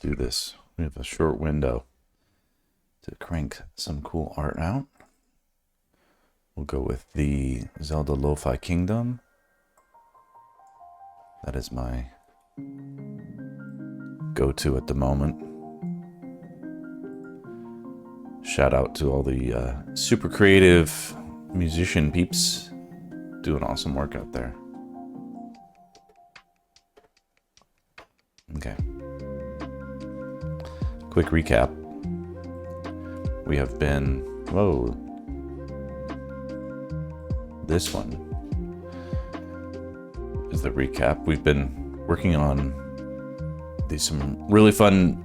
do this. We have a short window to crank some cool art out. We'll go with the Zelda Lo-Fi Kingdom. That is my go-to at the moment. Shout out to all the super creative musician peeps doing awesome work out there. Okay. Quick recap. We have been, whoa, this one is the recap. We've been working on some really fun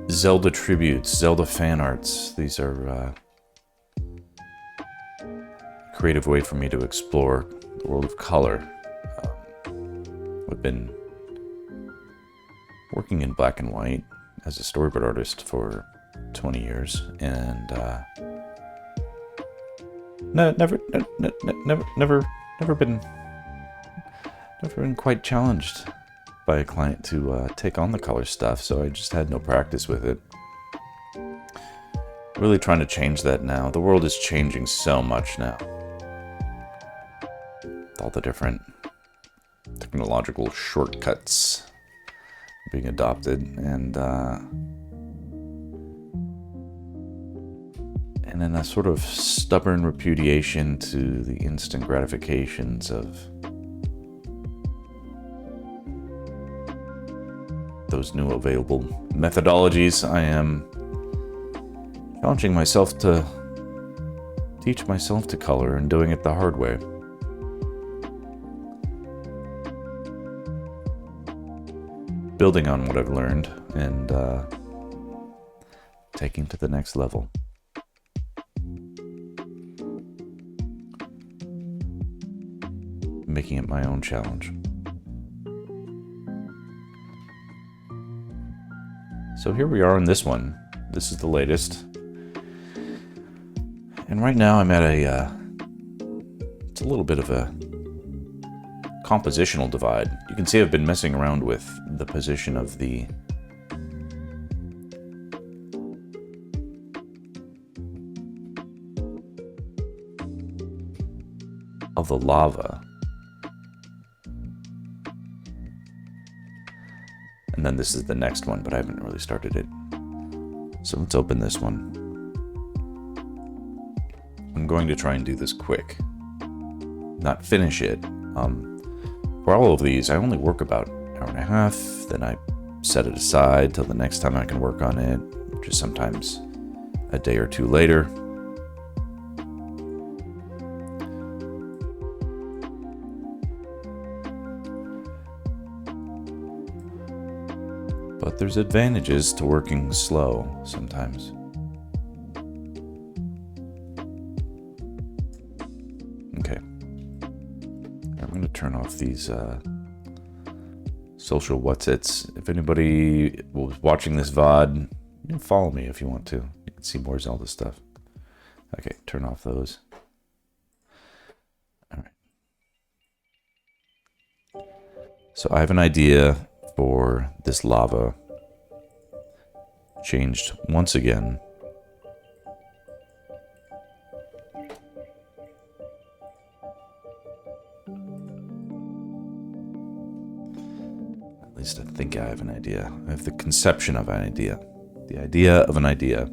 Zelda tributes, Zelda fan arts. These are a creative way for me to explore the world of color. We've been working in black and white as a storyboard artist for 20 years, and never been quite challenged by a client to take on the color stuff, so I just had no practice with it. Really trying to change that now. The world is changing so much now. All the different technological shortcuts being adopted, and in a sort of stubborn repudiation to the instant gratifications of those new available methodologies, I am challenging myself to teach myself to color and doing it the hard way. Building on what I've learned and taking to the next level. Making it my own challenge. So here we are on this one. This is the latest. And right now I'm at it's a little bit of a compositional divide. You can see I've been messing around with the position of the lava. And then this is the next one, but I haven't really started it. So let's open this one. I'm going to try and do this quick, not finish it. For all of these, I only work about an hour and a half, then I set it aside till the next time I can work on it, which is sometimes a day or two later. But there's advantages to working slow sometimes. Okay. I'm going to turn off these social what's-its. If anybody was watching this VOD, you can follow me if you want to. You can see more Zelda stuff. Okay, turn off those. All right. So I have an idea for this lava changed once again. At least I think I have an idea. I have the conception of an idea. The idea of an idea.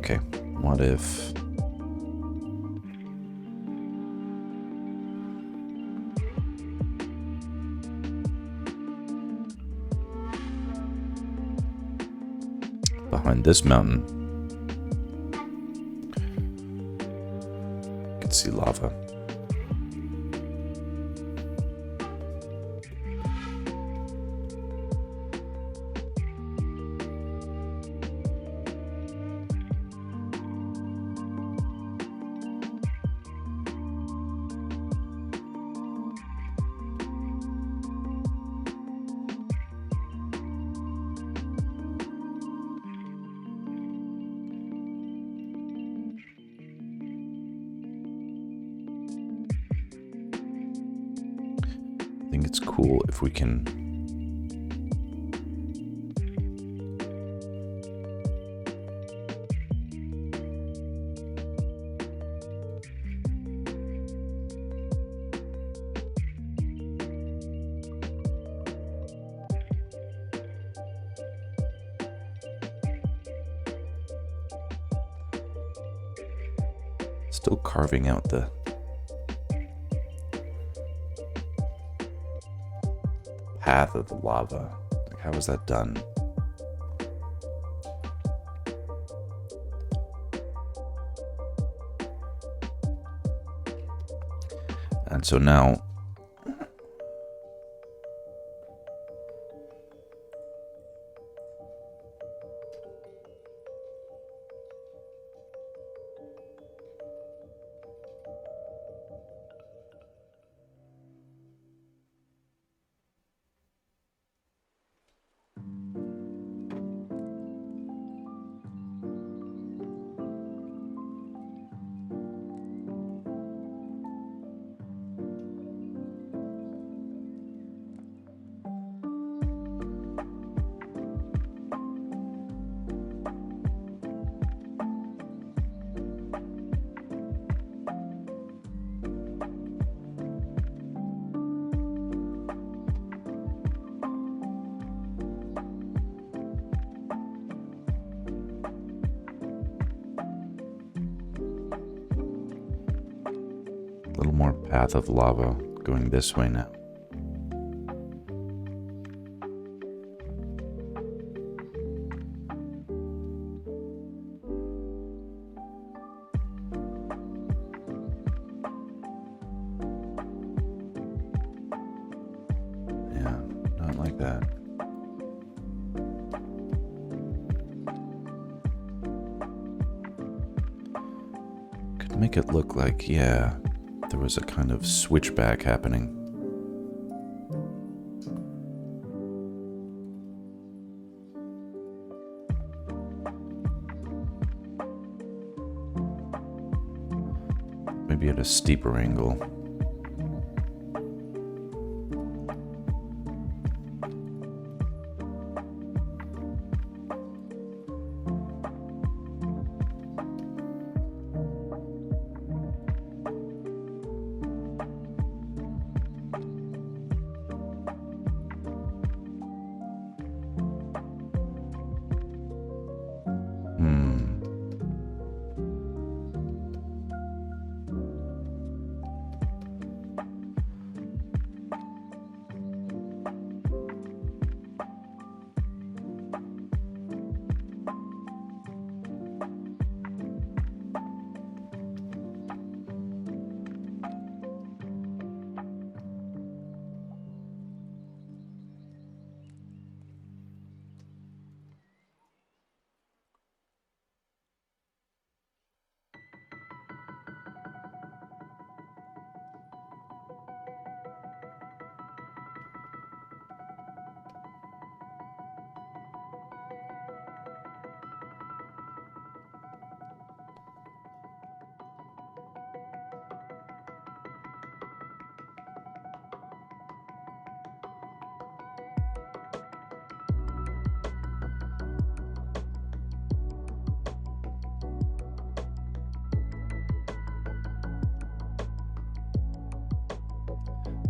Okay, what if behind this mountain you can see lava? I think it's cool if we can still carving out the path of the lava. Like, how was that done? And so now a little more path of lava going this way now. Yeah, not like that. Could make it look like, yeah, there was a kind of switchback happening. Maybe at a steeper angle.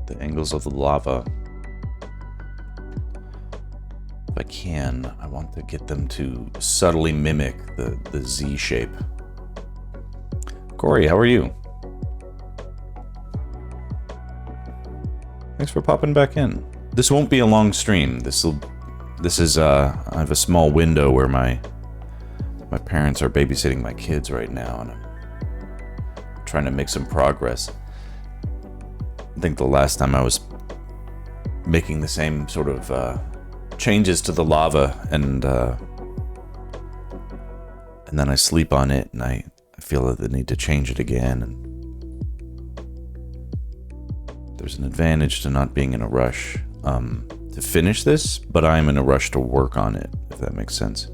The angles of the lava, if I can, I want to get them to subtly mimic the Z shape. Corey, how are you? Thanks for popping back in. This won't be a long stream. This is I have a small window where my parents are babysitting my kids right now, and I'm trying to make some progress. I think the last time I was making the same sort of changes to the lava, and then I sleep on it, and I feel the need to change it again. And there's an advantage to not being in a rush to finish this, but I'm in a rush to work on it, if that makes sense.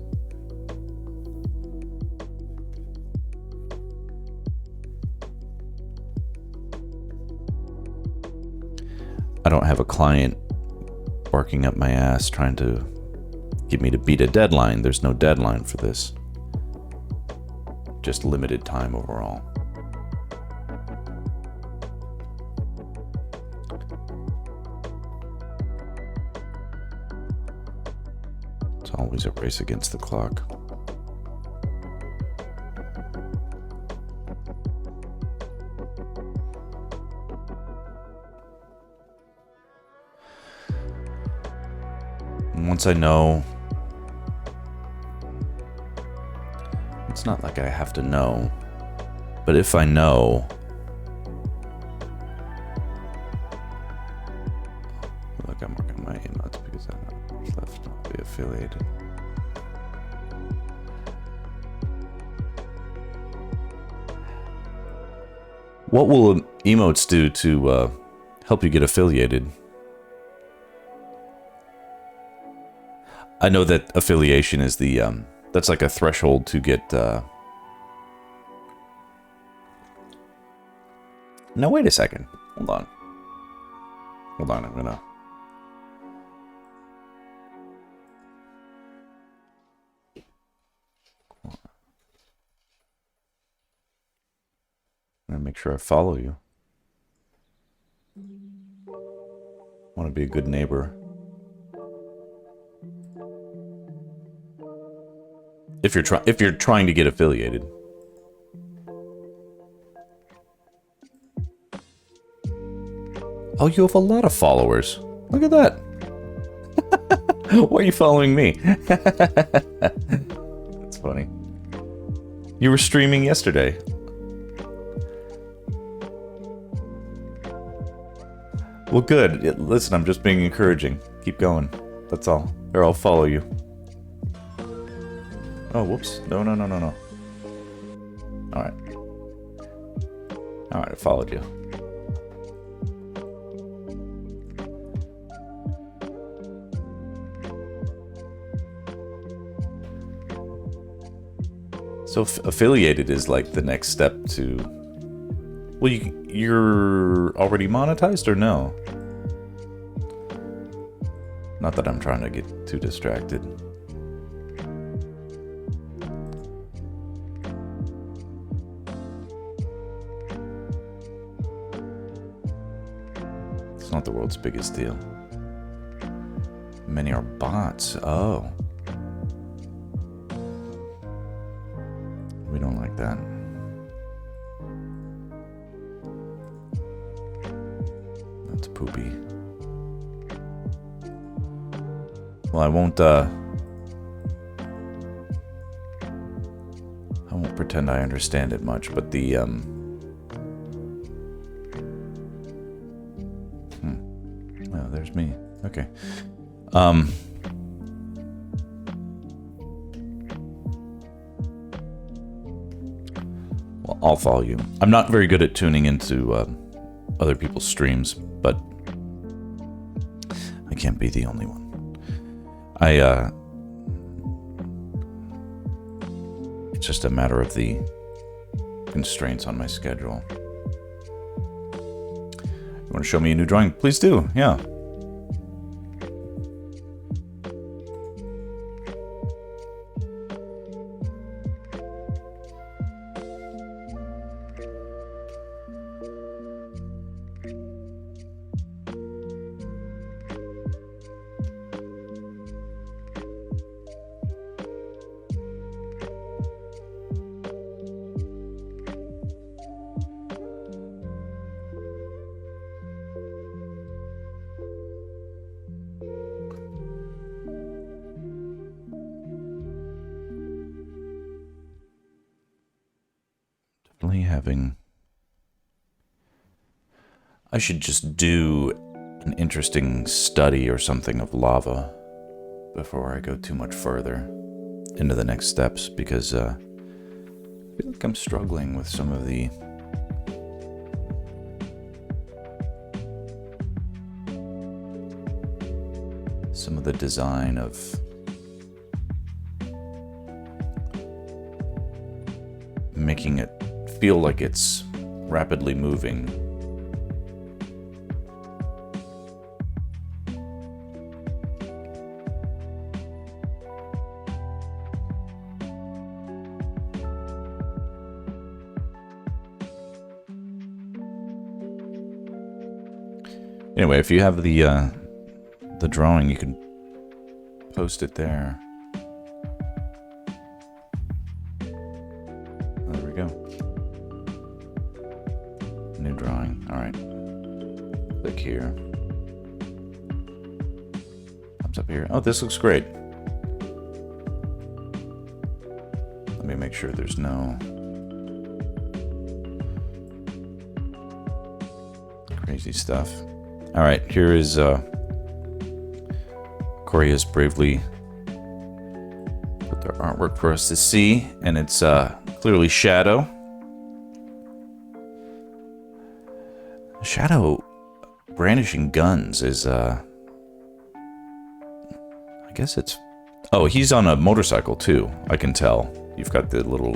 I don't have a client barking up my ass trying to get me to beat a deadline. There's no deadline for this. Just limited time overall. It's always a race against the clock. And once I know, it's not like I have to know, but if I know, look, I'm working my emotes because I know what's left. I'll be affiliated. What will emotes do to help you get affiliated? I know that affiliation is the that's like a threshold to get No, wait a second. Hold on, I'm gonna make sure I follow you. Want to be a good neighbor. If you're trying to get affiliated. Oh, you have a lot of followers. Look at that. Why are you following me? That's funny. You were streaming yesterday. Well, good. Listen, I'm just being encouraging. Keep going. That's all. Or I'll follow you. Oh, whoops. No. Alright. Alright, I followed you. So affiliated is like the next step to... Well, you're already monetized or no? Not that I'm trying to get too distracted. It's not the world's biggest deal. Many are bots. Oh. We don't like that. That's poopy. Well, I won't pretend I understand it much, but the Oh, there's me. Okay. Well, I'll follow you. I'm not very good at tuning into other people's streams, but I can't be the only one. It's just a matter of the constraints on my schedule. You want to show me a new drawing? Please do, yeah. I should just do an interesting study or something of lava before I go too much further into the next steps, because I feel like I'm struggling with some of the design of making it feel like it's rapidly moving Anyway, if you have the drawing, you can post it there. There we go. New drawing. All right. Click here. Thumbs up here. Oh, this looks great. Let me make sure there's no crazy stuff. All right, here is Corey has bravely put their artwork for us to see, and it's clearly Shadow. Shadow brandishing guns is I guess it's, oh, he's on a motorcycle too. I can tell. You've got the little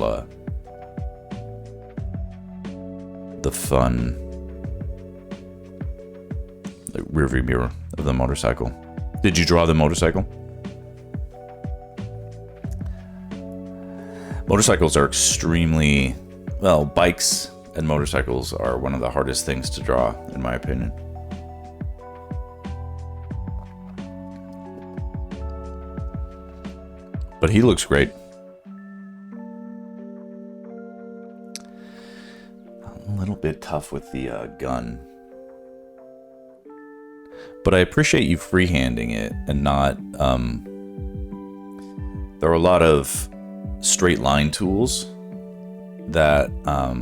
the fun rearview mirror of the motorcycle. Did you draw the motorcycle? Motorcycles are extremely, well, bikes and motorcycles are one of the hardest things to draw, in my opinion. But he looks great. A little bit tough with the gun. But I appreciate you freehanding it and not... there are a lot of straight line tools that I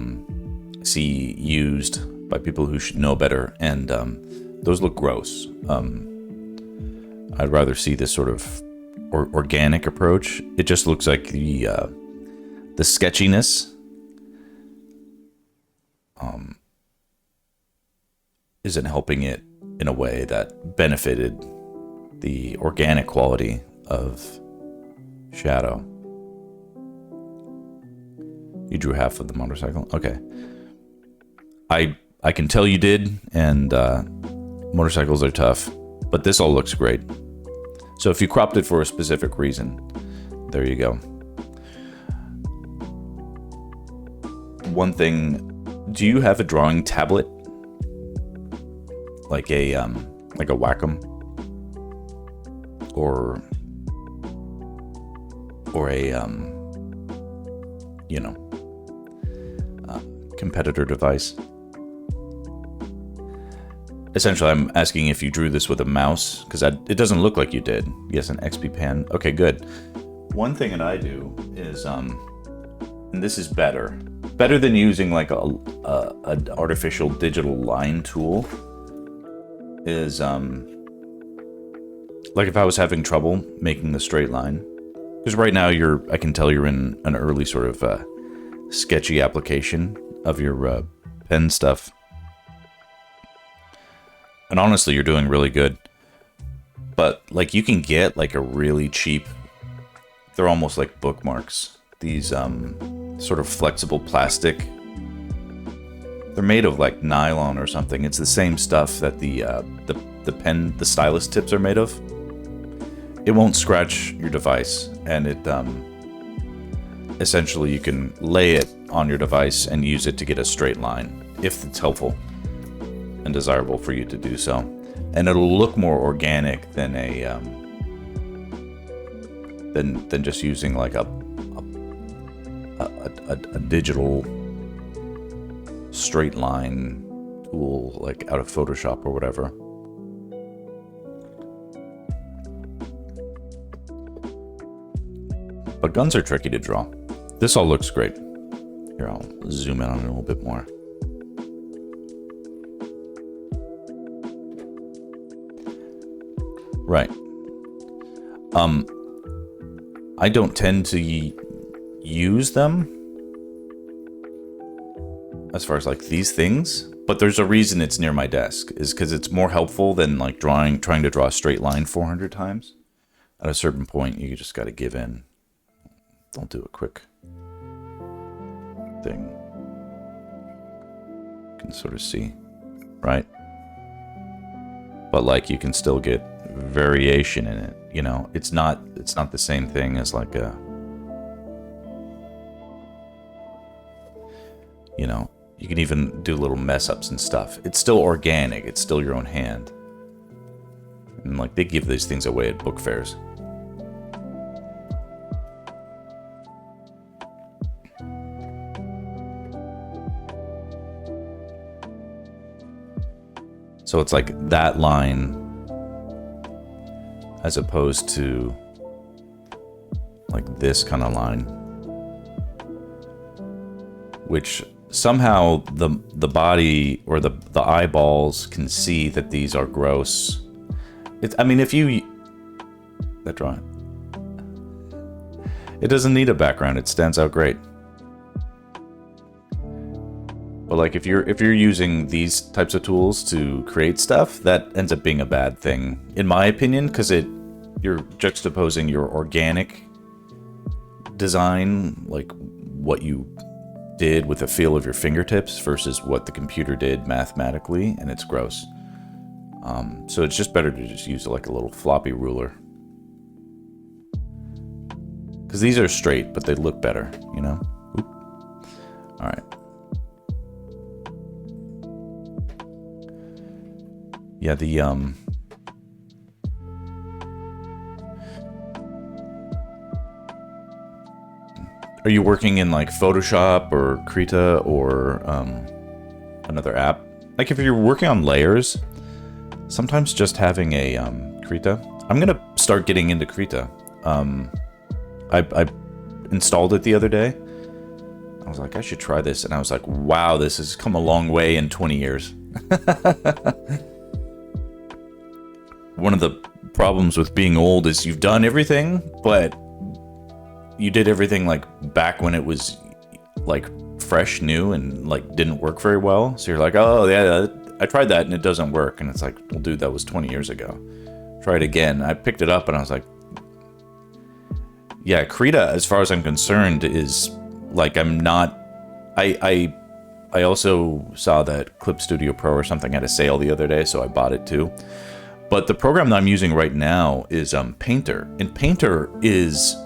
see used by people who should know better, and those look gross. I'd rather see this sort of organic approach. It just looks like the sketchiness isn't helping it in a way that benefited the organic quality of Shadow. You drew half of the motorcycle? Okay. I can tell you did, and motorcycles are tough, but this all looks great. So if you cropped it for a specific reason, there you go. One thing, do you have a drawing tablet? Like a Wacom? Or a, competitor device? Essentially, I'm asking if you drew this with a mouse, because it doesn't look like you did. Yes, an XP pen. Okay, good. One thing that I do is, and this is better than using like an artificial digital line tool, is like if I was having trouble making the straight line, because right now I can tell you're in an early sort of sketchy application of your pen stuff. And honestly, you're doing really good. But like you can get like a really cheap, they're almost like bookmarks. These sort of flexible plastic. They're made of like nylon or something. It's the same stuff that the stylus tips are made of. It won't scratch your device, and it essentially you can lay it on your device and use it to get a straight line if it's helpful and desirable for you to do so, and it'll look more organic than a than just using like a digital straight line tool like out of Photoshop or whatever. But guns are tricky to draw. This all looks great. Here, I'll zoom in on it a little bit more. Right. I don't tend to use them as far as like these things, but there's a reason it's near my desk, is because it's more helpful than like trying to draw a straight line 400 times. At a certain point, you just got to give in. Don't do a quick thing. You can sort of see, right? But like you can still get variation in it, you know. It's not the same thing as like a, you know, You can even do little mess ups and stuff. It's still organic. It's still your own hand. And like they give these things away at book fairs. So it's like that line as opposed to like this kind of line, which somehow the body or the eyeballs can see that these are gross. I mean, if you that drawing, it doesn't need a background. It stands out great. But like if you're using these types of tools to create stuff, that ends up being a bad thing, in my opinion, because you're juxtaposing your organic design, like what you did with the feel of your fingertips, versus what the computer did mathematically, and it's gross. So it's just better to just use like a little floppy ruler, because these are straight, but they look better, you know. Oop. All right. Yeah, the are you working in like Photoshop or Krita or another app? Like if you're working on layers, sometimes just having a Krita. I'm gonna start getting into Krita. I installed it the other day. I was like, I should try this, and I was like, wow, this has come a long way in 20 years. One of the problems with being old is you've done everything, but you did everything like back when it was like fresh, new, and like didn't work very well. So you're like, oh yeah, I tried that and it doesn't work. And it's like, well, dude, that was 20 years ago. Try it again. I picked it up and I was like, yeah, Krita, as far as I'm concerned, is like, I'm not. I also saw that Clip Studio Pro or something had a sale the other day, so I bought it too. But the program that I'm using right now is Painter. And Painter is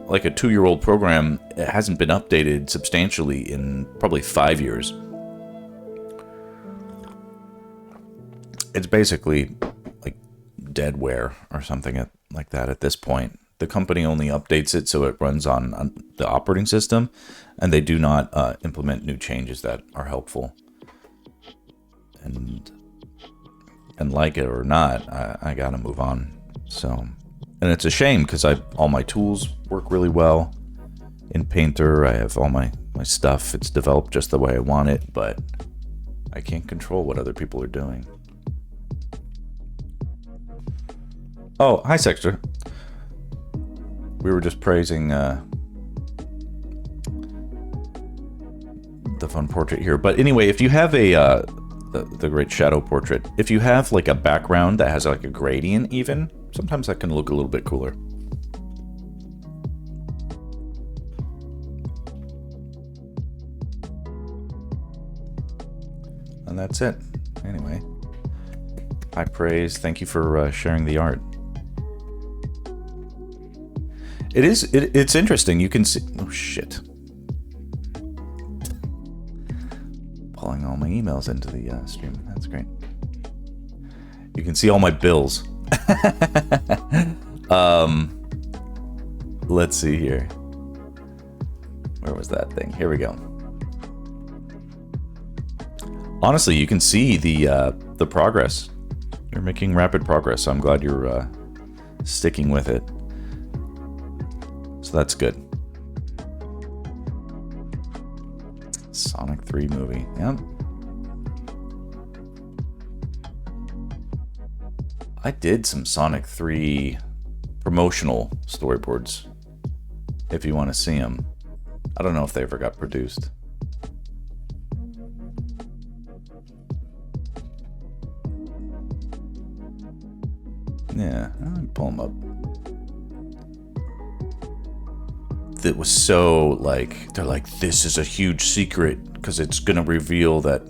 like a 2-year-old program. It hasn't been updated substantially in probably 5 years. It's basically like deadware or something like that at this point. The company only updates it so it runs on the operating system, and they do not implement new changes that are helpful. And like it or not, I gotta move on. So, and it's a shame because all my tools work really well in Painter. I have all my stuff. It's developed just the way I want it, but I can't control what other people are doing. Oh, hi, Sexter. We were just praising the fun portrait here. But anyway, if you have the great shadow portrait, if you have like a background that has like a gradient even, sometimes that can look a little bit cooler. And that's it. Anyway, high praise. Thank you for sharing the art. It's interesting. You can see. Oh shit! Pulling all my emails into the stream. That's great. You can see all my bills. Let's see here. Where was that thing? Here we go. Honestly, you can see the progress. You're making rapid progress. So I'm glad you're sticking with it. So that's good. Sonic 3 movie. Yep. I did some Sonic 3 promotional storyboards, if you want to see them. I don't know if they ever got produced. Yeah, let me pull them up. That was so like, they're like, this is a huge secret because it's gonna reveal that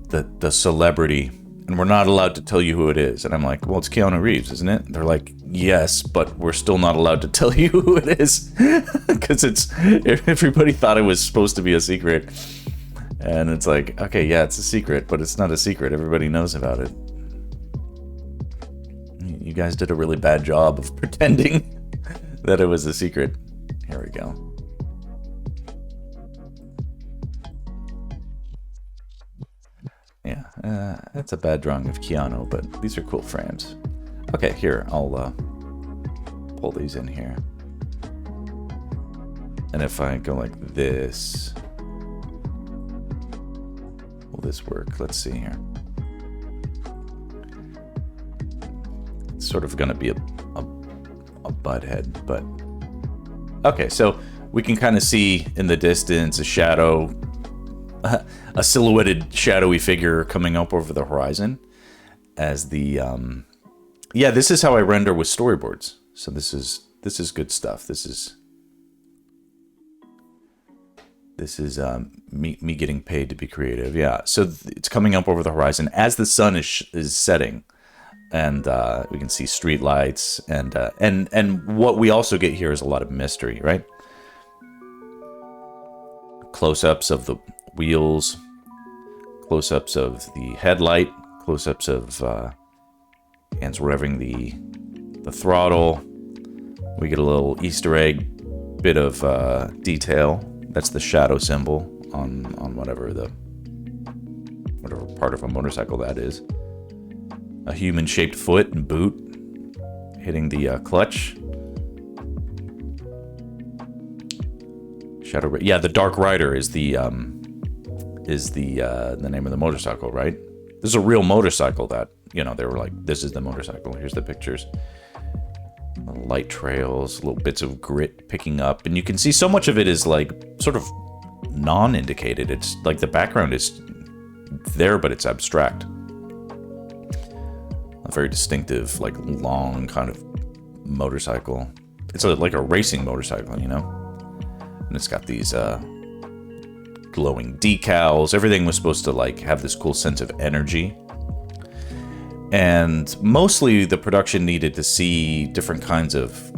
the celebrity, and we're not allowed to tell you who it is. And I'm like, well, it's Keanu Reeves, isn't it? They're like, yes, but we're still not allowed to tell you who it is because everybody thought it was supposed to be a secret. And it's like, okay, yeah, it's a secret, but it's not a secret. Everybody knows about it. You guys did a really bad job of pretending that it was a secret. Here we go. Yeah, that's a bad drawing of Keanu, but these are cool frames. Okay, here, I'll pull these in here. And if I go like this, will this work? Let's see here. It's sort of gonna be a butt head, but okay, so we can kind of see in the distance a shadow, a silhouetted shadowy figure coming up over the horizon as the yeah, this is how I render with storyboards. So this is good stuff. This is me getting paid to be creative. Yeah, so it's coming up over the horizon as the sun is setting, and we can see street lights, and what we also get here is a lot of mystery, right? Close-ups of the wheels, close-ups of the headlight, close-ups of hands revving the throttle. We get a little Easter egg bit of detail. That's the shadow symbol on whatever part of a motorcycle that is. A human-shaped foot and boot hitting the clutch. Shadow, yeah, the Dark Rider is the name of the motorcycle, right? This is a real motorcycle that, you know, they were like, this is the motorcycle. Here's the pictures. Light trails, little bits of grit picking up, and you can see so much of it is like sort of non-indicated. It's like the background is there, but it's abstract. A very distinctive, like long kind of motorcycle. It's like a racing motorcycle, you know? And it's got these glowing decals. Everything was supposed to like have this cool sense of energy. And mostly the production needed to see different kinds of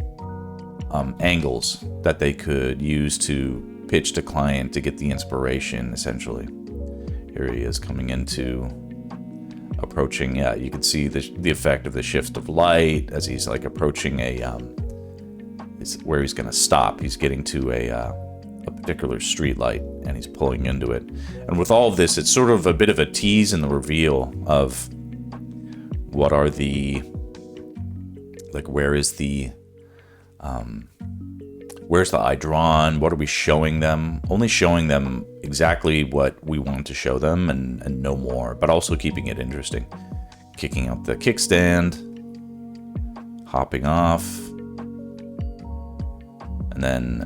angles that they could use to pitch to client to get the inspiration, essentially. Here he is coming into, approaching, yeah, you can see the effect of the shift of light as he's like approaching where he's going to stop. He's getting to a particular street light and he's pulling into it. And with all of this, it's sort of a bit of a tease and the reveal of what are the, like, where's the eye drawn? What are we showing them? Only showing them exactly what we want to show them and no more, but also keeping it interesting. Kicking out the kickstand, hopping off, and then,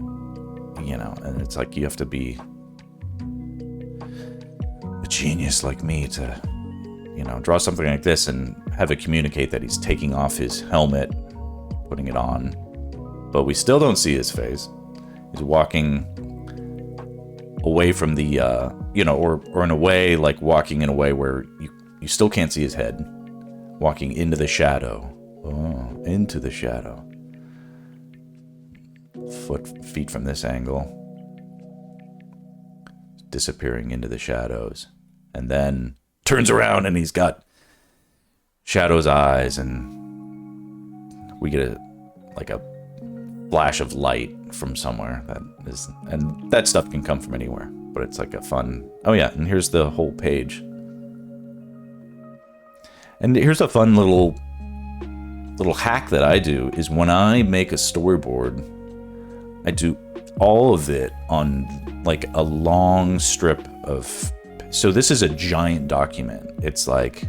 you know, and it's like you have to be a genius like me to, you know, draw something like this and have it communicate that he's taking off his helmet, putting it on, but we still don't see his face. He's walking away from the, you know, or in a way, like walking in a way where you still can't see his head, walking into the shadow. Oh, into the shadow. Feet from this angle, disappearing into the shadows, and then turns around and he's got Shadow's eyes, and we get a flash of light from somewhere that is, and that stuff can come from anywhere, but it's like a fun, oh yeah, and here's the whole page. And here's a fun little hack that I do is when I make a storyboard, I do all of it on like a long strip of, so this is a giant document. It's like,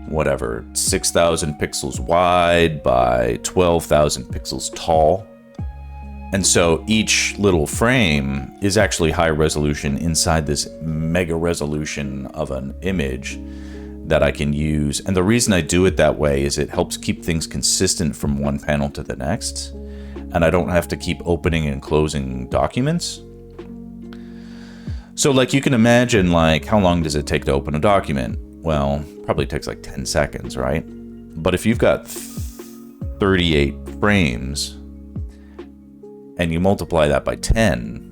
whatever, 6,000 pixels wide by 12,000 pixels tall. And so each little frame is actually high resolution inside this mega resolution of an image that I can use. And the reason I do it that way is it helps keep things consistent from one panel to the next. And I don't have to keep opening and closing documents. So like you can imagine, like, how long does it take to open a document? Well, probably takes like 10 seconds, right? But if you've got 38 frames and you multiply that by 10,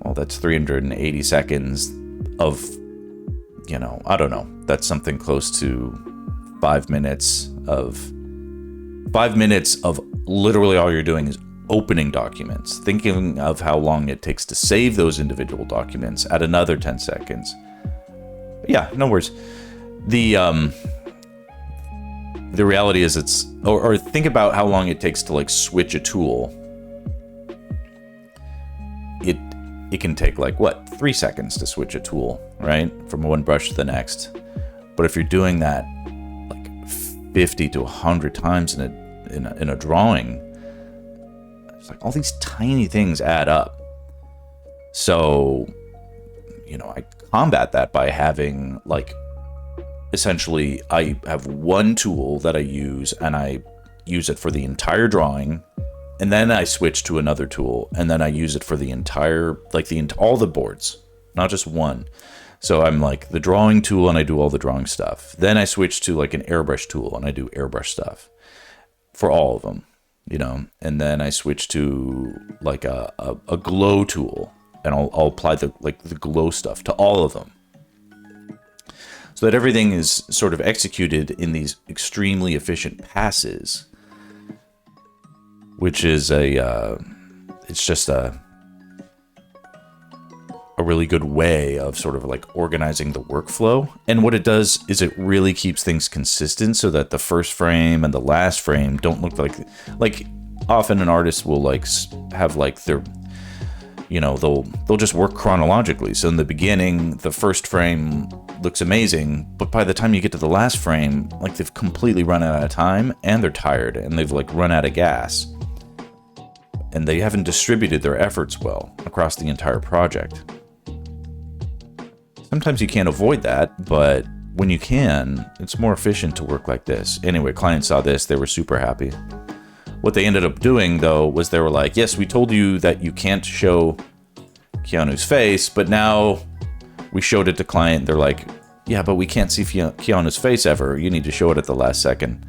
well, that's 380 seconds of, you know, I don't know. That's something close to 5 minutes of literally all you're doing is opening documents, thinking of how long it takes to save those individual documents at another 10 seconds. Yeah, no worries. The reality is or think about how long it takes to like switch a tool. It can take like what, 3 seconds to switch a tool, right? From one brush to the next. But if you're doing that like 50 to 100 times in a drawing, it's like all these tiny things add up. So, you know, I combat that by having like, essentially I have one tool that I use and I use it for the entire drawing, and then I switch to another tool and then I use it for the entire, like all the boards, not just one. So I'm like the drawing tool and I do all the drawing stuff. Then I switch to like an airbrush tool and I do airbrush stuff for all of them, you know. And then I switch to like a glow tool and I'll apply the glow stuff to all of them, so that everything is sort of executed in these extremely efficient passes, which is it's just a really good way of sort of like organizing the workflow. And what it does is it really keeps things consistent so that the first frame and the last frame don't look like often an artist will like have like their, you know, they'll just work chronologically. So in the beginning, the first frame looks amazing, but by the time you get to the last frame, like they've completely run out of time and they're tired and they've like run out of gas. And they haven't distributed their efforts well across the entire project. Sometimes you can't avoid that, but when you can, it's more efficient to work like this. Anyway, clients saw this, they were super happy. What they ended up doing, though, was they were like, yes, we told you that you can't show Keanu's face, but now we showed it to client. They're like, yeah, but we can't see Keanu's face ever. You need to show it at the last second.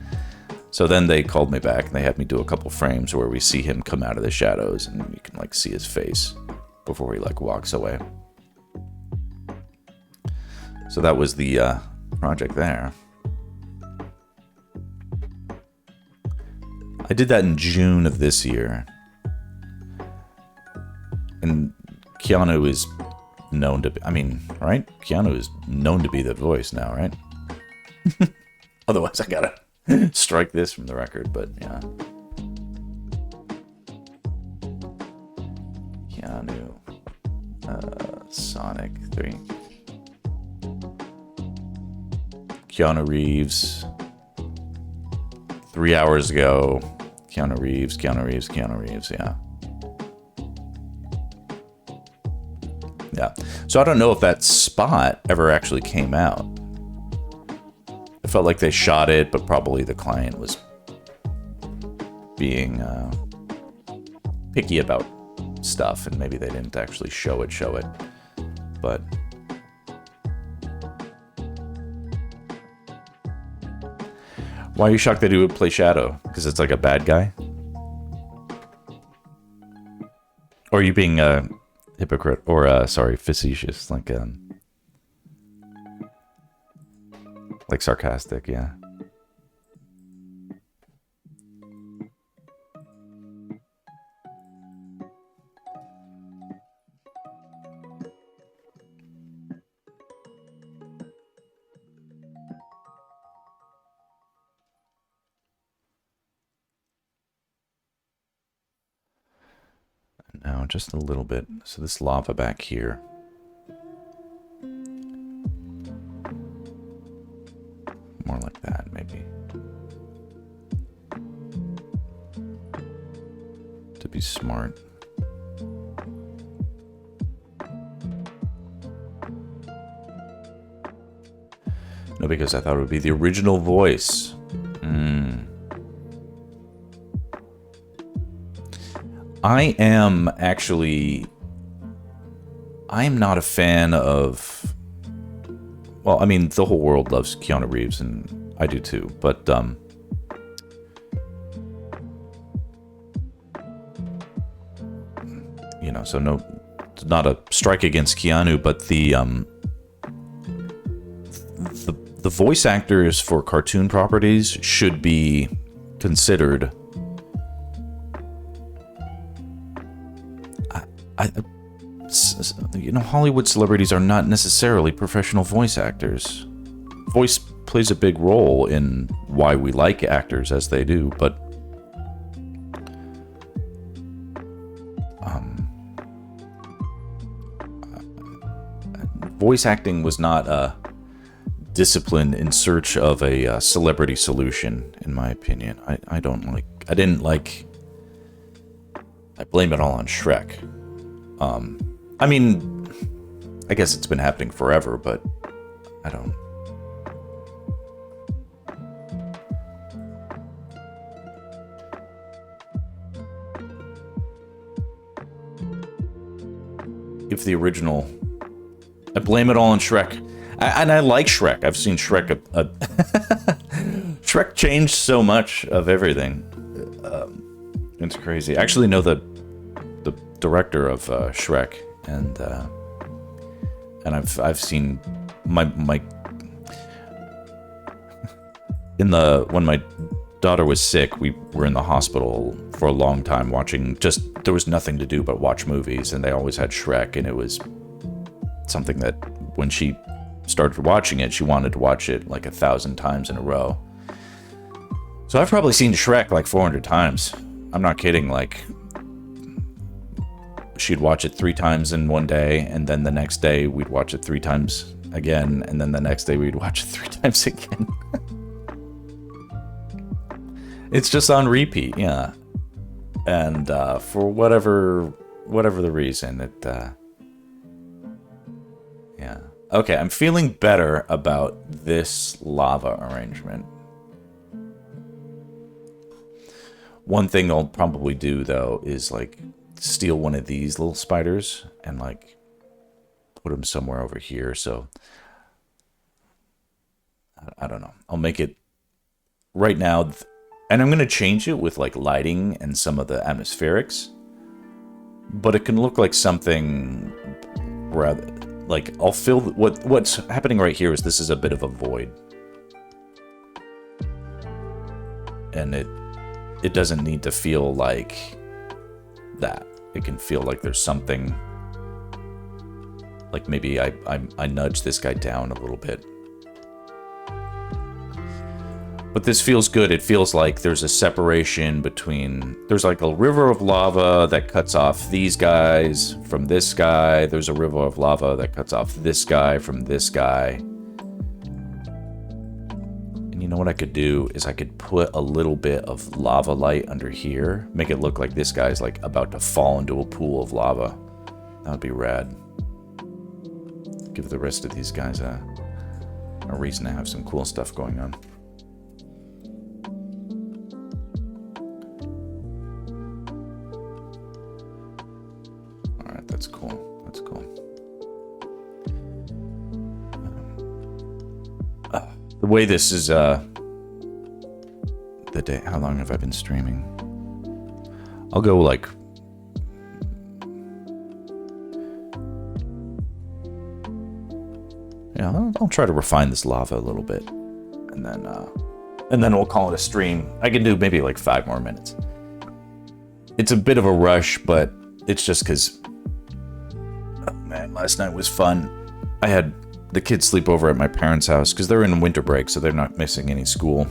So then they called me back and they had me do a couple frames where we see him come out of the shadows and you can like see his face before he like walks away. So that was the project there. I did that in June of this year. And Keanu is known to be, I mean, right? Keanu is known to be the voice now, right? Otherwise, I gotta strike this from the record, but yeah. Keanu, Sonic 3. Keanu Reeves. 3 hours ago. Keanu Reeves, yeah. Yeah. So I don't know if that spot ever actually came out. I felt like they shot it, but probably the client was being picky about stuff, and maybe they didn't actually show it. But why are you shocked that he would play Shadow? Because it's like a bad guy? Or are you being a hypocrite? Or, sorry, facetious. Like sarcastic, yeah. Now, just a little bit. So this lava back here. More like that, maybe. To be smart. No, because I thought it would be the original voice. I am not a fan of, well, I mean, the whole world loves Keanu Reeves, and I do too, but, you know, so not a strike against Keanu, but the voice actors for cartoon properties should be considered. You know, Hollywood celebrities are not necessarily professional voice actors. Voice plays a big role in why we like actors as they do, but voice acting was not a discipline in search of a celebrity solution, in my opinion. I blame it all on Shrek. I mean, I guess it's been happening forever, but I don't. If the original, I blame it all on Shrek. And I like Shrek. I've seen Shrek. Shrek changed so much of everything. It's crazy. I actually know the director of Shrek, and I've seen my when my daughter was sick, we were in the hospital for a long time watching. There was nothing to do but watch movies, and they always had Shrek, and it was something that when she started watching it, she wanted to watch it like 1,000 times in a row. So I've probably seen Shrek like 400 times. I'm not kidding. Like, she'd watch it 3 times in one day, and then the next day we'd watch it 3 times again, and then the next day we'd watch it 3 times again. It's just on repeat, yeah. And for whatever the reason, yeah. Okay, I'm feeling better about this lava arrangement. One thing I'll probably do, though, is, like, steal one of these little spiders and, like, put them somewhere over here, so... I don't know. I'll make it... Right now... And I'm going to change it with, like, lighting and some of the atmospherics. But it can look like something rather... Like, I'll fill... What's happening right here is this is a bit of a void. And it doesn't need to feel like that. It can feel like there's something... Like, maybe I nudge this guy down a little bit. But this feels good. It feels like there's a separation between... There's like a river of lava that cuts off these guys from this guy. There's a river of lava that cuts off this guy from this guy. And you know what I could do is I could put a little bit of lava light under here. Make it look like this guy's like about to fall into a pool of lava. That would be rad. Give the rest of these guys a reason to have some cool stuff going on. That's cool. That's cool. The way this is, the day. How long have I been streaming? I'll go like. Yeah, I'll try to refine this lava a little bit, and then we'll call it a stream. I can do maybe like 5 more minutes. It's a bit of a rush, but it's just because. Oh man, last night was fun. I had the kids sleep over at my parents' house because they're in winter break, so they're not missing any school.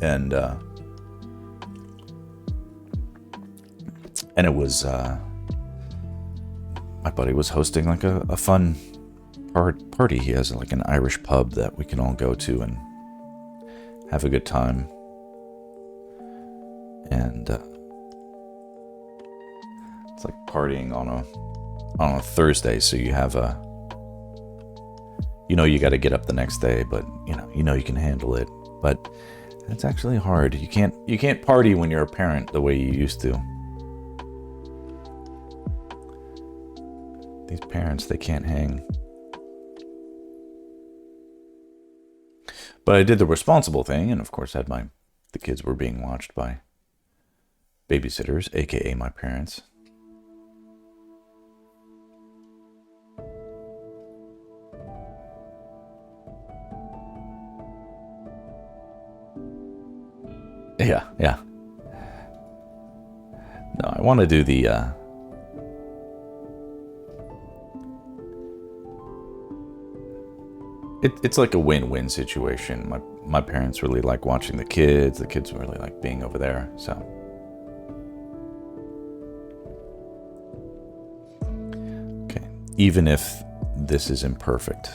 And it was my buddy was hosting like a fun party. He has like an Irish pub that we can all go to and have a good time. And it's like partying on a Thursday, so you have you got to get up the next day, but you can handle it. But it's actually hard. You can't party when you're a parent the way you used to. These parents, they can't hang. But I did the responsible thing, and of course the kids were being watched by babysitters, aka my parents. Yeah, yeah. No, I want to do the... It's like a win-win situation. My parents really like watching the kids. The kids really like being over there, so... Okay, even if this is imperfect,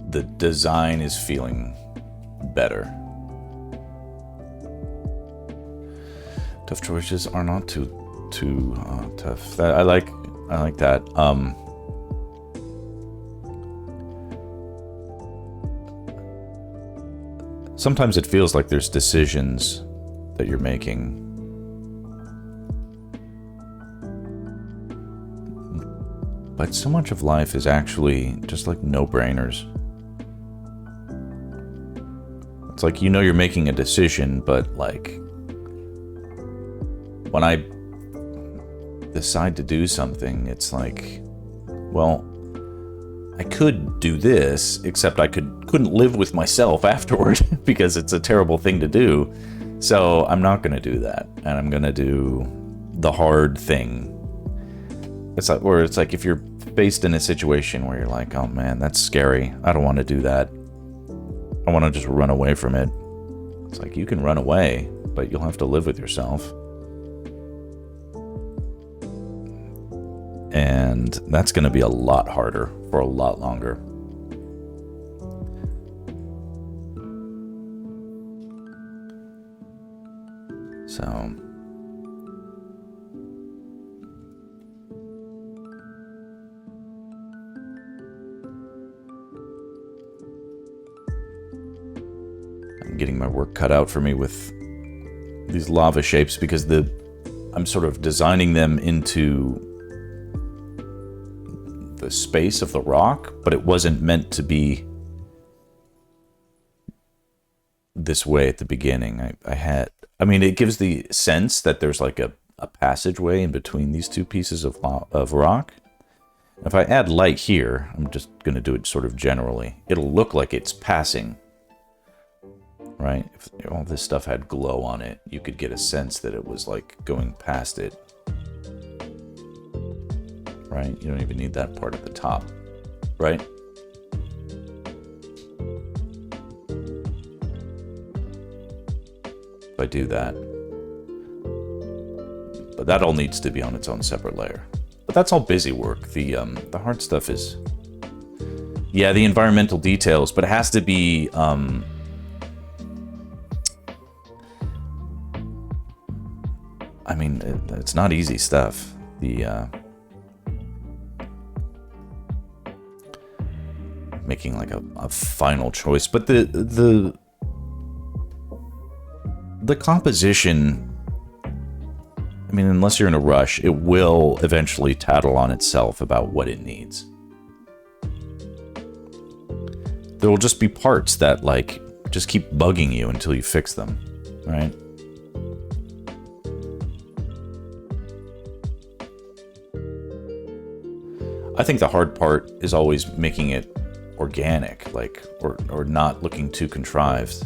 the design is feeling better. Tough choices are not too tough. I like that. Sometimes it feels like there's decisions that you're making, but so much of life is actually just like no-brainers. It's like, you know, you're making a decision, but like, when I decide to do something, it's like, well, I could do this, except I couldn't live with myself afterward because it's a terrible thing to do. So I'm not going to do that, and I'm going to do the hard thing. It's like if you're faced in a situation where you're like, oh man, that's scary. I don't want to do that. I want to just run away from it. It's like, you can run away, but you'll have to live with yourself. And that's going to be a lot harder for a lot longer. So, I'm getting my work cut out for me with these lava shapes because I'm sort of designing them into the space of the rock, but it wasn't meant to be this way at the beginning. I mean, it gives the sense that there's like a passageway in between these two pieces of rock. If I add light here, I'm just going to do it sort of generally. It'll look like it's passing, right? If all this stuff had glow on it, you could get a sense that it was like going past it. Right? You don't even need that part at the top, right? If I do that. But that all needs to be on its own separate layer. But that's all busy work. The hard stuff is... Yeah, the environmental details, but it has to be... I mean, it's not easy stuff. Making like a final choice, but the composition, I mean, unless you're in a rush, it will eventually tattle on itself about what it needs. There will just be parts that like just keep bugging you until you fix them, right? I think the hard part is always making it organic, like, or not looking too contrived.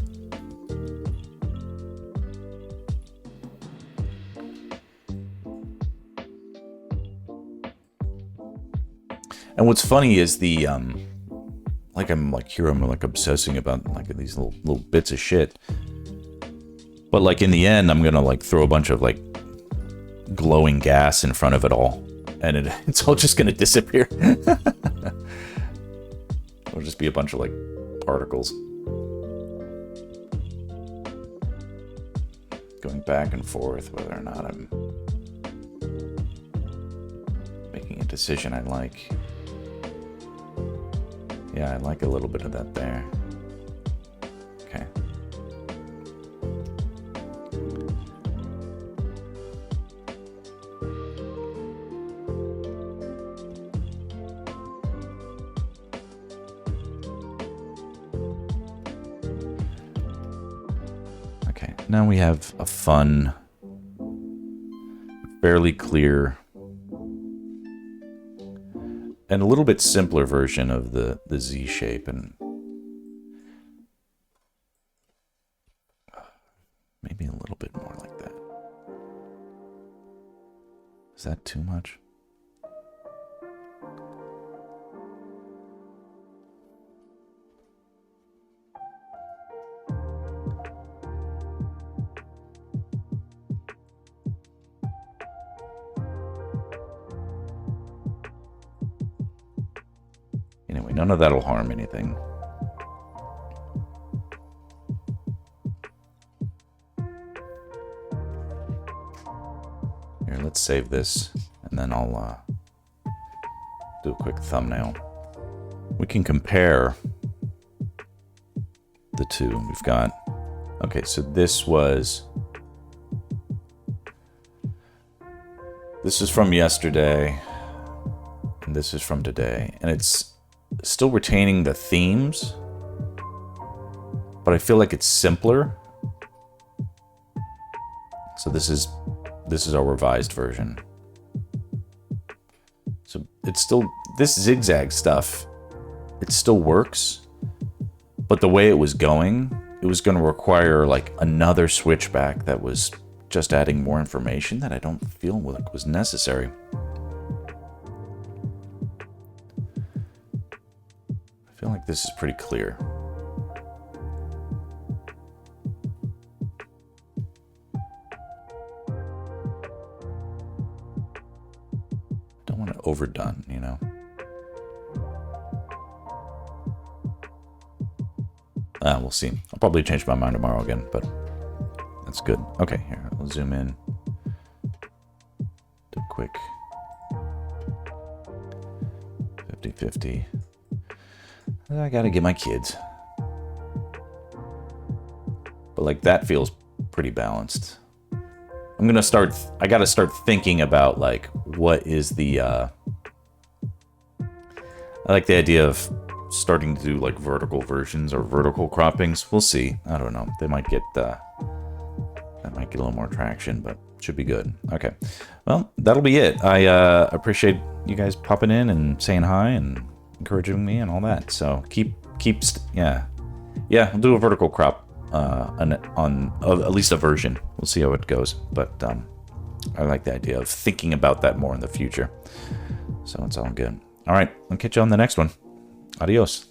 And what's funny is the like I'm like obsessing about like these little bits of shit, but like in the end I'm gonna like throw a bunch of like glowing gas in front of it all, and it's all just gonna disappear. It'll just be a bunch of like particles going back and forth, whether or not I'm making a decision I like. Yeah, I like a little bit of that there. Okay. Okay, now we have a fun, fairly clear, and a little bit simpler version of the Z shape. And Maybe a little bit more like that. Is that too much? Anyway, none of that'll harm anything. Here, let's save this, and then I'll do a quick thumbnail. We can compare the two. We've got... Okay, so this is from yesterday, and this is from today, and it's still retaining the themes, but I feel like it's simpler. So this is our revised version. So it's still, this zigzag stuff, it still works, but the way it was going to require like another switchback that was just adding more information that I don't feel like was necessary. I feel like this is pretty clear. Don't want it overdone, you know. We'll see. I'll probably change my mind tomorrow again, but that's good. Okay, here, I'll zoom in. Do a quick 50-50. I gotta get my kids. But like that feels pretty balanced. I gotta start thinking about like what is the I like the idea of starting to do like vertical versions or vertical croppings. We'll see. I don't know. They might get that might get a little more traction, but should be good. Okay. Well, that'll be it. I appreciate you guys popping in and saying hi and encouraging me and all that. So yeah, we'll do a vertical crop on at least a version. We'll see how it goes, but I like the idea of thinking about that more in the future. So it's all good. All right, I'll catch you on the next one. Adios.